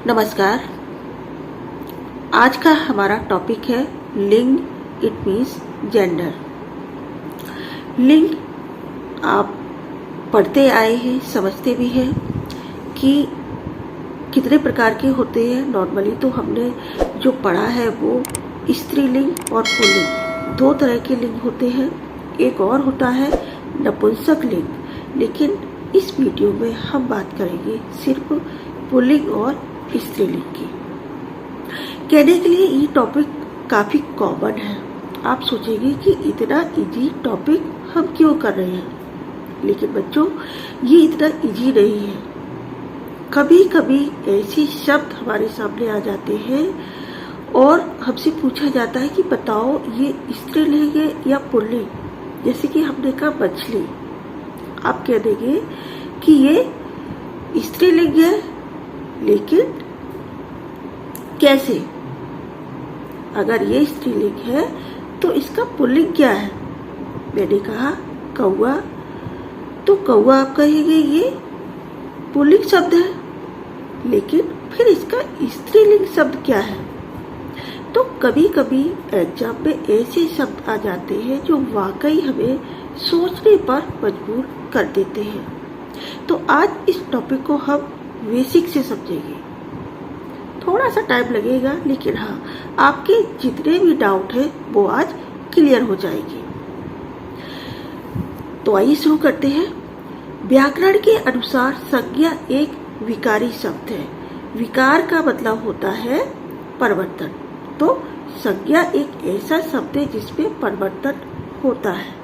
नमस्कार। आज का हमारा टॉपिक है लिंग, इट मीन्स जेंडर। लिंग आप पढ़ते आए हैं, समझते भी हैं कि कितने प्रकार के होते हैं। नॉर्मली तो हमने जो पढ़ा है वो स्त्रीलिंग और पुल्लिंग, दो तरह के लिंग होते हैं। एक और होता है नपुंसक लिंग, लेकिन इस वीडियो में हम बात करेंगे सिर्फ पुल्लिंग और स्त्रीलिंग की। कहने के लिए ये टॉपिक काफी कॉमन है। आप सोचेंगे कि इतना इजी टॉपिक हम क्यों कर रहे हैं, लेकिन बच्चों ये इतना इजी नहीं है। कभी कभी ऐसे शब्द हमारे सामने आ जाते हैं और हमसे पूछा जाता है कि बताओ ये स्त्रीलिंग है या पुल्लिंग। जैसे कि हमने कहा मछली, आप कह देंगे कि ये स्त्रीलिंग है, लेकिन कैसे? अगर ये स्त्रीलिंग है तो इसका पुल्लिंग क्या है? मैंने कहा कौआ, तो कौआ आप कहेंगे ये पुल्लिंग शब्द है, लेकिन फिर इसका स्त्रीलिंग शब्द क्या है? तो कभी कभी एग्जाम में ऐसे शब्द आ जाते हैं जो वाकई हमें सोचने पर मजबूर कर देते हैं। तो आज इस टॉपिक को हम बेसिक से समझेंगे। थोड़ा सा टाइम लगेगा, लेकिन हाँ, आपके जितने भी डाउट है वो आज क्लियर हो जाएंगे। तो आइए शुरू करते हैं। व्याकरण के अनुसार संज्ञा एक विकारी शब्द है। विकार का मतलब होता है परिवर्तन। तो संज्ञा एक ऐसा शब्द है जिसमें परिवर्तन होता है,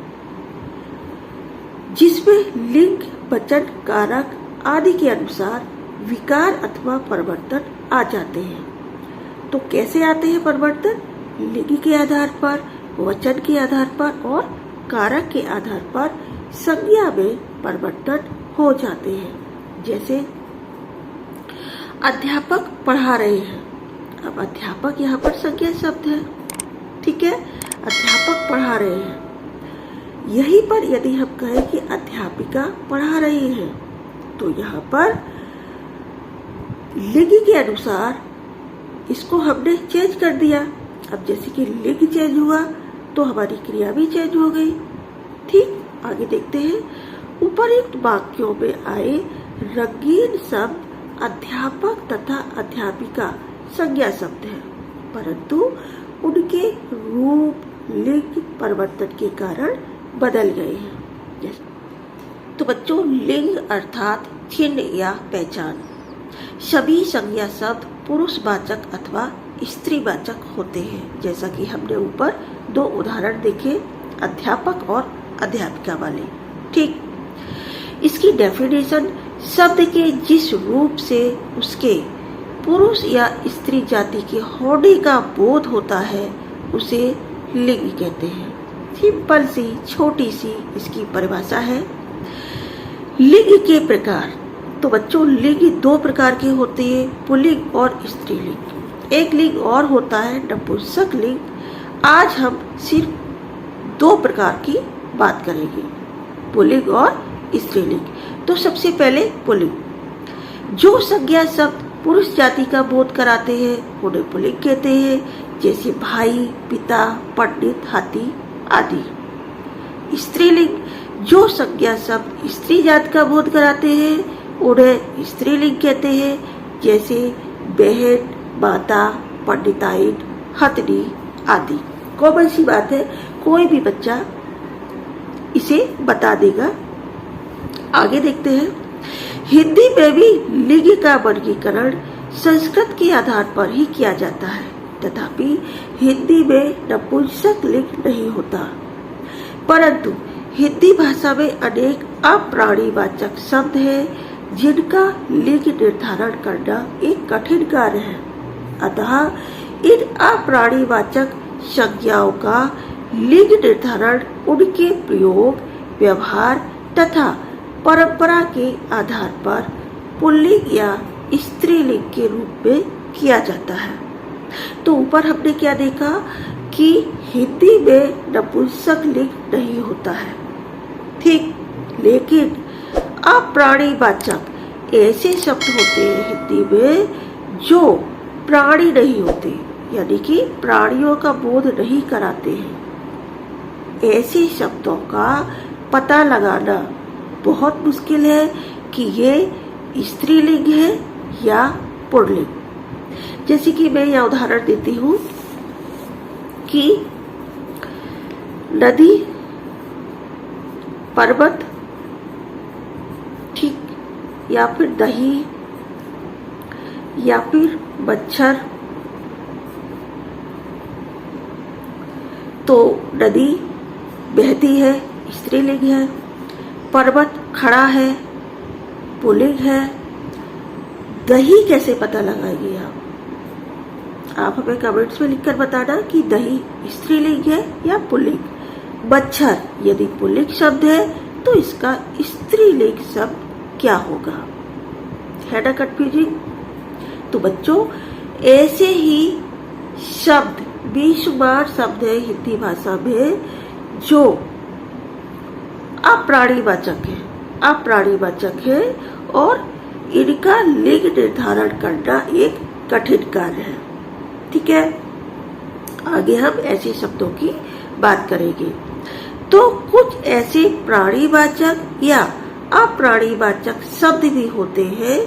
जिसमें लिंग, वचन, कारक आदि के अनुसार विकार अथवा परिवर्तन आ जाते हैं। तो कैसे आते हैं परिवर्तन? लिंग के आधार पर, वचन के आधार पर और कारक के आधार पर संज्ञा में परिवर्तन हो जाते हैं। जैसे अध्यापक पढ़ा रहे हैं। अब अध्यापक यहाँ पर संज्ञा शब्द है, ठीक है। अध्यापक पढ़ा रहे हैं। यहीं पर यदि हम कहें कि अध्यापिका पढ़ा रही है, तो यहाँ पर लिंग के अनुसार इसको हमने चेंज कर दिया। अब जैसे कि लिंग चेंज हुआ तो हमारी क्रिया भी चेंज हो गई। ठीक, आगे देखते हैं। उपरोक्त वाक्यों में आए रंगीन शब्द अध्यापक तथा अध्यापिका संज्ञा शब्द है, परंतु उनके रूप, लिंग परिवर्तन के कारण बदल गए हैं। तो बच्चों, लिंग अर्थात चिन्ह या पहचान। सभी संज्ञा शब्द पुरुषवाचक अथवा स्त्रीवाचक होते हैं, जैसा कि हमने ऊपर दो उदाहरण देखे, अध्यापक और अध्यापिका वाले। ठीक, इसकी डेफिनेशन शब्द के जिस रूप से उसके पुरुष या स्त्री जाति के होने का बोध होता है उसे लिंग कहते हैं। सिंपल सी छोटी सी इसकी परिभाषा है। लिंग के प्रकार। तो बच्चों, लिंग दो प्रकार के होते हैं, पुल्लिंग और स्त्रीलिंग। एक लिंग और होता है नपुंसक लिंग। आज हम सिर्फ दो प्रकार की बात करेंगे, पुल्लिंग और स्त्रीलिंग। तो सबसे पहले पुल्लिंग। जो संज्ञा शब्द पुरुष जाति का बोध कराते हैं उन्हें पुल्लिंग कहते हैं, जैसे भाई, पिता, पंडित, हाथी आदि। स्त्रीलिंग। जो संज्ञा शब्द स्त्री जाति का बोध कराते हैं उन्हें स्त्रीलिंग कहते हैं, जैसे बहन, माता, पंडिताइन, हथनी आदि। कॉमन सी बात है, कोई भी बच्चा इसे बता देगा। आगे देखते हैं। हिंदी में भी लिंग का वर्गीकरण संस्कृत के आधार पर ही किया जाता है, तथापि हिंदी में नपुंसक लिंग नहीं होता। परंतु हिंदी भाषा में अनेक अप्राणीवाचक शब्द हैं जिनका लिंग निर्धारण करना एक कठिन कार्य है। अतः इन अप्राणीवाचक संज्ञाओं का लिंग निर्धारण उनके प्रयोग, व्यवहार तथा परंपरा के आधार पर पुल्लिंग या स्त्रीलिंग के रूप में किया जाता है। तो ऊपर हमने क्या देखा कि हिंदी में नपुंसक लिंग नहीं होता है, ठीक, लेकिन अप्राणीवाचक ऐसे शब्द होते हैं हिंदी में जो प्राणी नहीं होते, यानी कि प्राणियों का बोध नहीं कराते हैं। ऐसे शब्दों का पता लगाना बहुत मुश्किल है कि ये स्त्रीलिंग है या पुल्लिंग। जैसे कि मैं यह उदाहरण देती हूँ कि नदी, पर्वत, ठीक, या फिर दही, या फिर मच्छर। तो नदी बहती है, स्त्रीलिंग है। पर्वत खड़ा है, पुल्लिंग है। दही कैसे पता लगाएंगे आप हमें कमेंट्स में लिखकर बताना कि दही स्त्रीलिंग है या पुल्लिंग। मच्छर यदि पुल्लिंग शब्द है तो इसका स्त्रीलिंग शब्द क्या होगा? है ना कंफ्यूजिंग? तो बच्चों, ऐसे ही शब्द बेशुमार शब्द है हिंदी भाषा में जो अप्राणीवाचक है और इनका लिंग निर्धारण करना एक कठिन कार्य है। ठीक है, आगे हम ऐसे शब्दों की बात करेंगे। तो कुछ ऐसे प्राणीवाचक या अप्राणीवाचक शब्द भी होते हैं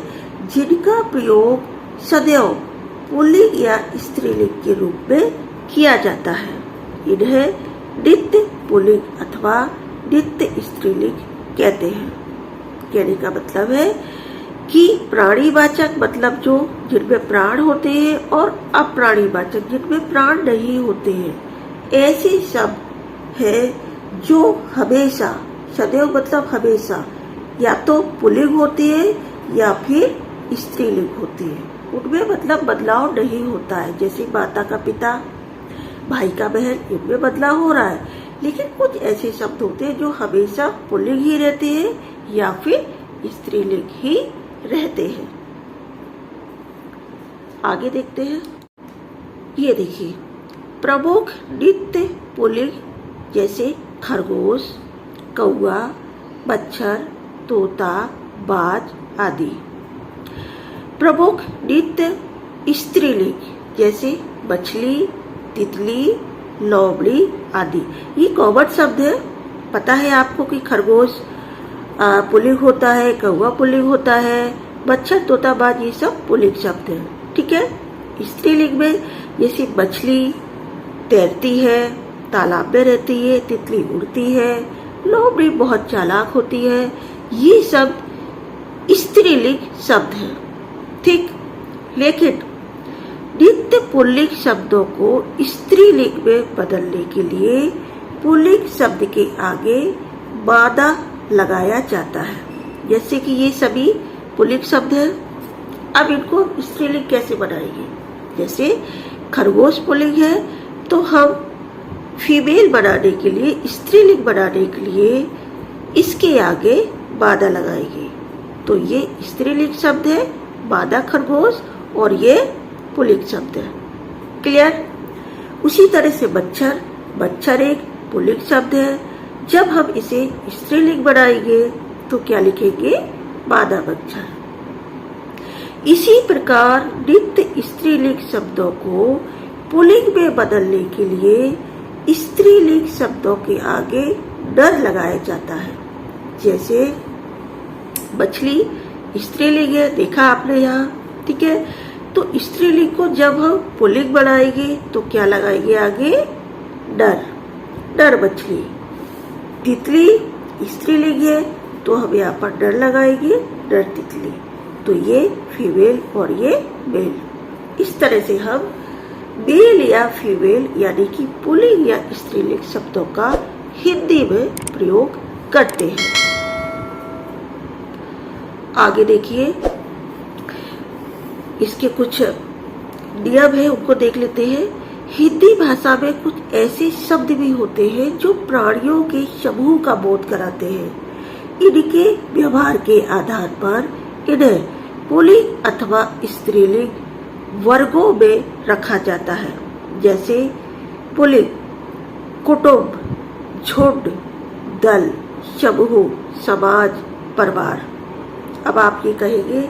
जिनका प्रयोग सदैव पुल्लिंग या स्त्रीलिंग के रूप में किया जाता है। इन्हें नित्य पुल्लिंग अथवा नित्य स्त्रीलिंग कहते हैं। कहने का मतलब है कि प्राणीवाचक मतलब जो जिनमें प्राण होते हैं और अप्राणीवाचक जिनमें प्राण नहीं होते हैं। ऐसे शब्द है जो हमेशा, सदैव मतलब हमेशा, या तो पुल्लिंग होती है या फिर स्त्रीलिंग होती है। उनमें मतलब बदलाव नहीं होता है। जैसे माता का पिता, भाई का बहन, इनमें बदलाव हो रहा है। लेकिन कुछ ऐसे शब्द होते हैं जो हमेशा पुल्लिंग ही रहते हैं या फिर स्त्रीलिंग ही रहते हैं। आगे देखते हैं। ये देखिए, प्रमुख नित्य पुल्लिंग जैसे खरगोश, कौआ, मच्छर, तोता, बाज आदि। प्रमुख नित्य स्त्रीलिंग जैसे मछली, तितली, लोमड़ी आदि। ये कॉमन शब्द है। पता है आपको कि खरगोश पुल्लिंग होता है, कौवा पुल्लिंग होता है, मच्छर, तोता, बाज ये सब पुल्लिंग शब्द है। ठीक है। स्त्रीलिंग में जैसे मछली तैरती है, तालाब में रहती है, तितली उड़ती है, लोमड़ी बहुत चालाक होती है। ये सब स्त्रीलिंग शब्द है। ठीक, लेकिन नित्य पुल्लिंग शब्दों को स्त्रीलिंग में बदलने के लिए पुल्लिंग शब्द के आगे मादा लगाया जाता है। जैसे कि ये सभी पुल्लिंग शब्द है। अब इनको स्त्रीलिंग कैसे बनाएंगे? जैसे खरगोश पुल्लिंग है तो हम फीमेल बनाने के लिए, स्त्रीलिंग बनाने के लिए इसके आगे मादा लगाएंगे। तो ये स्त्रीलिंग शब्द है, मादा खरगोश, और ये पुल्लिंग शब्द है। क्लियर? उसी तरह से मच्छर एक पुल्लिंग शब्द है। जब हम इसे स्त्रीलिंग बनाएंगे तो क्या लिखेंगे? मादा मच्छर। इसी प्रकार नित्य स्त्रीलिंग शब्दों को पुल्लिंग में बदलने के लिए स्त्रीलिंग शब्दों के आगे डर लगाया जाता है। जैसे मछली स्त्रीलिंग है, देखा आपने यहाँ। ठीक है, तो स्त्रीलिंग को जब हम पुल्लिंग बनाएंगे तो क्या लगाएंगे आगे? डर मछली। तितली स्त्रीलिंग है तो हम यहाँ पर डर लगाएंगे, डर तितली। तो ये फीमेल और ये मेल। इस तरह से हम मेल या फीमेल यानी कि पुल्लिंग या स्त्रीलिंग शब्दों का हिंदी में प्रयोग करते हैं। आगे देखिए, इसके कुछ नियम है, उनको देख लेते हैं। हिंदी भाषा में कुछ ऐसे शब्द भी होते हैं जो प्राणियों के समूह का बोध कराते हैं। इनके व्यवहार के आधार पर इन्हें पुल्लिंग अथवा स्त्रीलिंग वर्गों में रखा जाता है। जैसे पुल्लिंग कुटुंब, झुंड, दल, समूह, समाज, परिवार। अब आप ये कहेंगे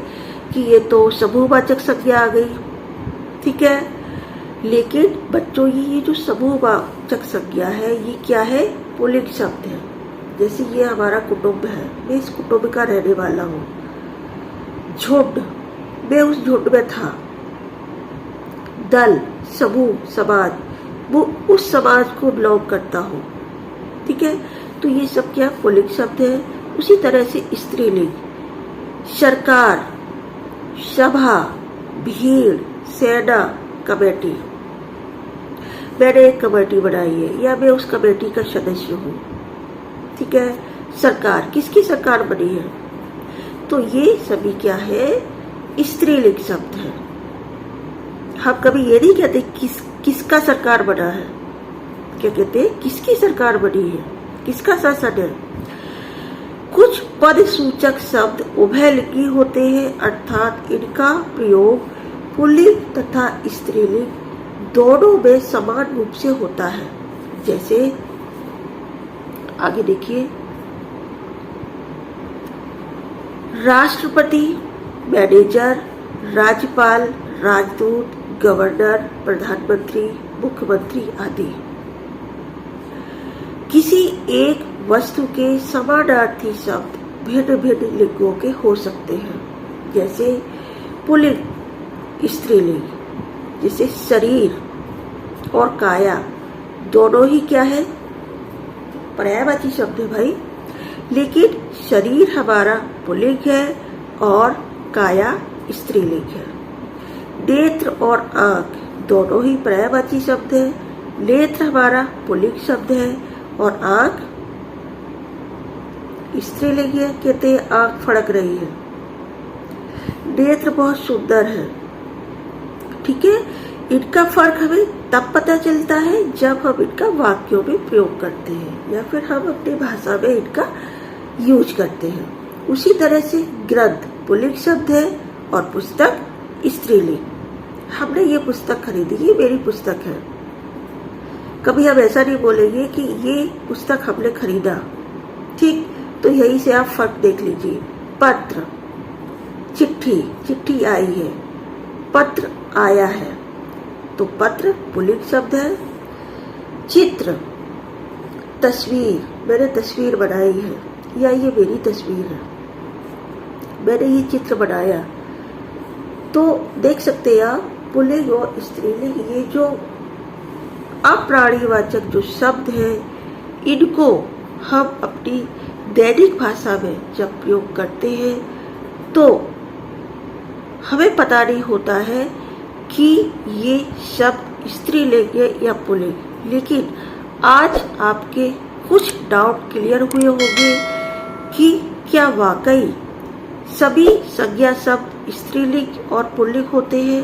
कि ये तो समूहवाचक संज्ञा आ गई, ठीक है। लेकिन बच्चों ये जो समूहवाचक संज्ञा है ये क्या है, पुल्लिंग शब्द है। जैसे ये हमारा कुटुंब है, मैं इस कुटुंब का रहने वाला हूँ। झुंड, मैं उस झुंड में था। दल, समूह, समाज, वो उस समाज को बिलोंग करता हूँ, ठीक है। तो ये सब क्या पुल्लिंग शब्द है। उसी तरह से स्त्रीलिंग, सरकार, सभा, भीड़, सेना, कमेटी। मैंने एक कमेटी बनाई है या मैं उस कमेटी का सदस्य हूँ, ठीक है। सरकार, किसकी सरकार बनी है, तो ये सभी क्या है, स्त्रीलिंग शब्द है। हम कभी ये नहीं कहते किसका सरकार बना है, क्या कहते हैं, किसकी सरकार बनी है, किसका शासन है। कुछ पद सूचक शब्द उभयलिंगी होते हैं, अर्थात इनका प्रयोग पुल्लिंग तथा स्त्रीलिंग दोनों में समान रूप से होता है। जैसे आगे देखिए, राष्ट्रपति, मैनेजर, राज्यपाल, राजदूत, गवर्नर, प्रधानमंत्री, मुख्यमंत्री आदि। किसी एक वस्तु के समानार्थी शब्द भिन्न भिन्न लिंगों के हो सकते हैं। जैसे पुल्लिंग, स्त्रीलिंग, जैसे शरीर और काया दोनों ही क्या है, पर्यायवाची शब्द है भाई। लेकिन शरीर हमारा पुल्लिंग है और काया स्त्रीलिंग है। नेत्र और आंख दोनों ही पर्यायवाची शब्द है। नेत्र हमारा पुल्लिंग शब्द है और आंख स्त्रीलिंग है। कहते हैं आंख फड़क रही है। नेत्र बहुत सुंदर है, ठीक है। इनका फर्क हमें तब पता चलता है जब हम इनका वाक्यों में प्रयोग करते हैं या फिर हम अपनी भाषा में इनका यूज करते हैं। उसी तरह से ग्रंथ पुल्लिंग शब्द है और पुस्तक स्त्रीलिंग। हमने ये पुस्तक खरीदी, ये मेरी पुस्तक है। कभी हम ऐसा नहीं बोलेंगे कि ये पुस्तक हमने खरीदा, ठीक। तो यही से आप फर्क देख लीजिए। पत्र, चिट्ठी, चिट्ठी आई है, पत्र आया है, तो पत्र पुल्लिंग शब्द है। चित्र, तस्वीर, मैंने तस्वीर बनाई है या ये मेरी तस्वीर है, मैंने ये चित्र बनाया। तो देख सकते हैं आप पुल्लिंग और स्त्रीलिंग, ये जो अप्राणीवाचक जो शब्द है इनको हम अपनी दैनिक भाषा में जब प्रयोग करते हैं तो हमें पता नहीं होता है कि ये शब्द स्त्रीलिंग है या पुल्लिंग। लेकिन आज आपके कुछ डाउट क्लियर हुए होंगे कि क्या वाकई सभी संज्ञा शब्द स्त्रीलिंग और पुल्लिंग होते हैं।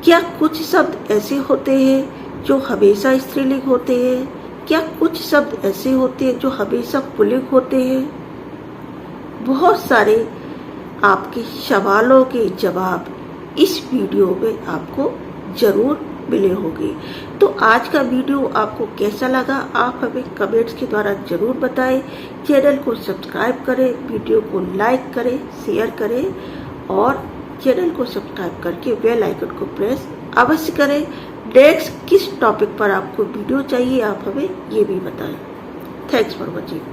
क्या कुछ शब्द ऐसे होते हैं जो हमेशा स्त्रीलिंग होते हैं, क्या कुछ शब्द ऐसे होते हैं जो हमेशा पुल्लिंग होते हैं। बहुत सारे आपके सवालों के जवाब इस वीडियो में आपको जरूर मिले होंगे। तो आज का वीडियो आपको कैसा लगा आप हमें कमेंट्स के द्वारा जरूर बताएं। चैनल को सब्सक्राइब करें, वीडियो को लाइक करें, शेयर करें और चैनल को सब्सक्राइब करके बेल आइकन को प्रेस अवश्य करें। नेक्स्ट किस टॉपिक पर आपको वीडियो चाहिए आप हमें ये भी बताएं। Thanks for watching.